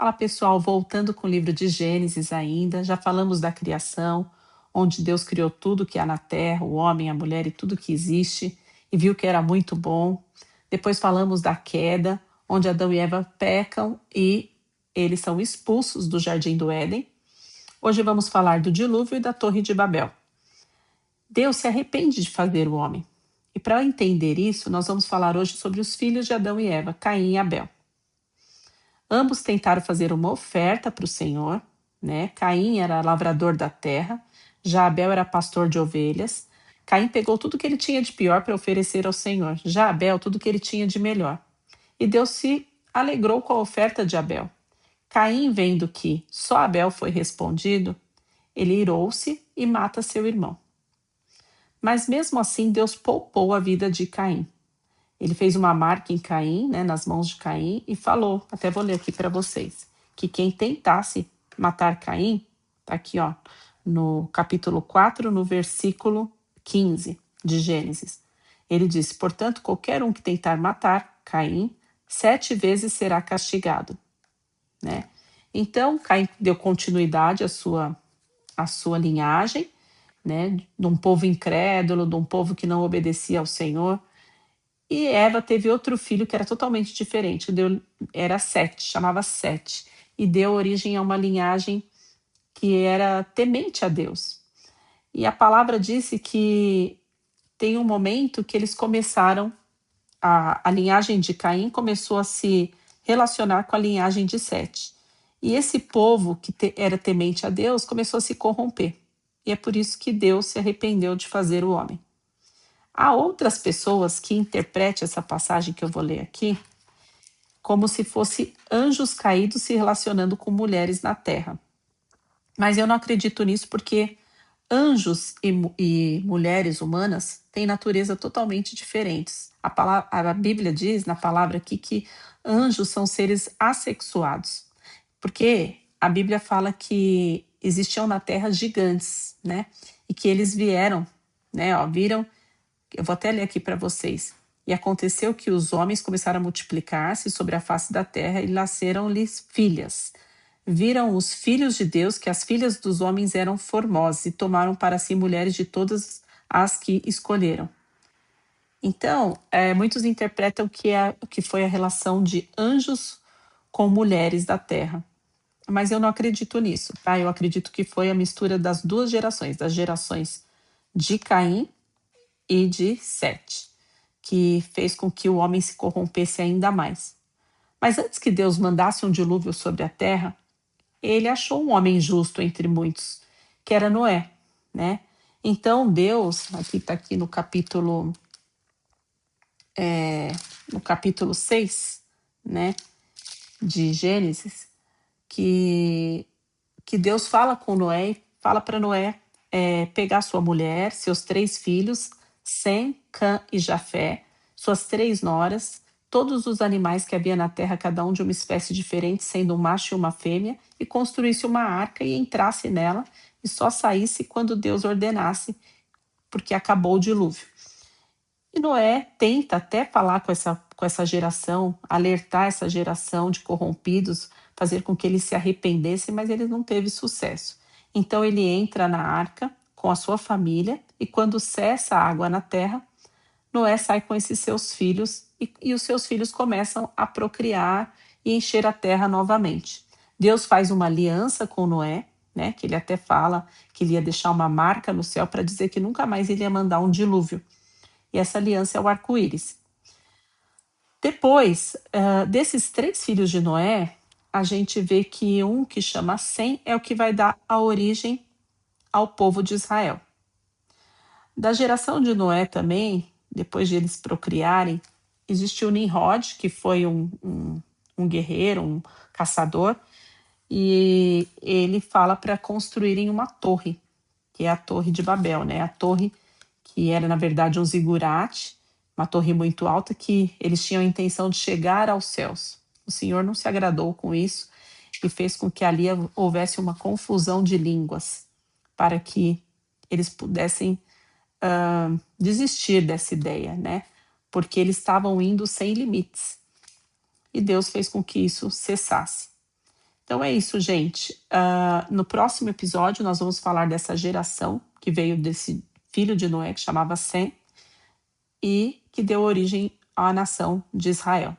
Fala pessoal, voltando com o livro de Gênesis ainda, já falamos da criação, onde Deus criou tudo que há na terra, o homem, a mulher e tudo que existe, e viu que era muito bom. Depois falamos da queda, onde Adão e Eva pecam e eles são expulsos do Jardim do Éden. Hoje vamos falar do dilúvio e da Torre de Babel. Deus se arrepende de fazer o homem. E para entender isso, nós vamos falar hoje sobre os filhos de Adão e Eva, Caim e Abel. Ambos tentaram fazer uma oferta para o Senhor, né? Caim era lavrador da terra, já Abel era pastor de ovelhas. Caim pegou tudo que ele tinha de pior para oferecer ao Senhor, já Abel tudo que ele tinha de melhor. E Deus se alegrou com a oferta de Abel. Caim, vendo que só Abel foi respondido, ele irou-se e mata seu irmão. Mas mesmo assim, Deus poupou a vida de Caim. Ele fez uma marca em Caim, né, nas mãos de Caim, e falou, até vou ler aqui para vocês, que quem tentasse matar Caim, tá aqui ó, no capítulo 4, no versículo 15 de Gênesis. Ele disse, portanto, qualquer um que tentar matar Caim, 7 vezes será castigado. Né? Então, Caim deu continuidade à sua linhagem, né, de um povo incrédulo, de um povo que não obedecia ao Senhor. E Eva teve outro filho que era totalmente diferente, era Sete, chamava Sete, e deu origem a uma linhagem que era temente a Deus. E a palavra disse que tem um momento que eles começaram, a linhagem de Caim começou a se relacionar com a linhagem de Sete. E esse povo que era temente a Deus começou a se corromper. E é por isso que Deus se arrependeu de fazer o homem. Há outras pessoas que interpretam essa passagem que eu vou ler aqui como se fosse anjos caídos se relacionando com mulheres na terra. Mas eu não acredito nisso porque anjos e mulheres humanas têm natureza totalmente diferentes. A Bíblia diz na palavra aqui que anjos são seres assexuados, porque a Bíblia fala que existiam na terra gigantes, né? E que eles vieram, né? Viram. Eu vou até ler aqui para vocês. E aconteceu que os homens começaram a multiplicar-se sobre a face da terra e nasceram-lhes filhas. Viram os filhos de Deus que as filhas dos homens eram formosas e tomaram para si mulheres de todas as que escolheram. Então, muitos interpretam que foi a relação de anjos com mulheres da terra. Mas eu não acredito nisso, tá? Eu acredito que foi a mistura das duas gerações, das gerações de Caim e de Sete, que fez com que o homem se corrompesse ainda mais. Mas antes que Deus mandasse um dilúvio sobre a terra, ele achou um homem justo entre muitos, que era Noé, né? Então Deus, aqui está aqui no capítulo 6, né, de Gênesis, que Deus fala com Noé e fala para Noé pegar sua mulher, seus 3 filhos, Sem, Cã e Jafé, suas 3 noras, todos os animais que havia na terra, cada um de uma espécie diferente, sendo um macho e uma fêmea, e construísse uma arca e entrasse nela, e só saísse quando Deus ordenasse, porque acabou o dilúvio. E Noé tenta até falar com essa geração, alertar essa geração de corrompidos, fazer com que eles se arrependessem, mas ele não teve sucesso. Então ele entra na arca com a sua família e quando cessa a água na terra, Noé sai com esses seus filhos e os seus filhos começam a procriar e encher a terra novamente. Deus faz uma aliança com Noé, né, que ele até fala que ele ia deixar uma marca no céu para dizer que nunca mais ele ia mandar um dilúvio. E essa aliança é o arco-íris. Depois desses 3 filhos de Noé, a gente vê que um que chama Sem é o que vai dar a origem ao povo de Israel. Da geração de Noé também, depois de eles procriarem, existiu Nimrod, que foi um guerreiro, um caçador, e ele fala para construírem uma torre, que é a Torre de Babel, né? A torre que era, na verdade, um zigurate, uma torre muito alta, que eles tinham a intenção de chegar aos céus. O Senhor não se agradou com isso e fez com que ali houvesse uma confusão de línguas, para que eles pudessem desistir dessa ideia, né? Porque eles estavam indo sem limites. E Deus fez com que isso cessasse. Então é isso, gente. No próximo episódio, nós vamos falar dessa geração que veio desse filho de Noé, que chamava Sem, e que deu origem à nação de Israel.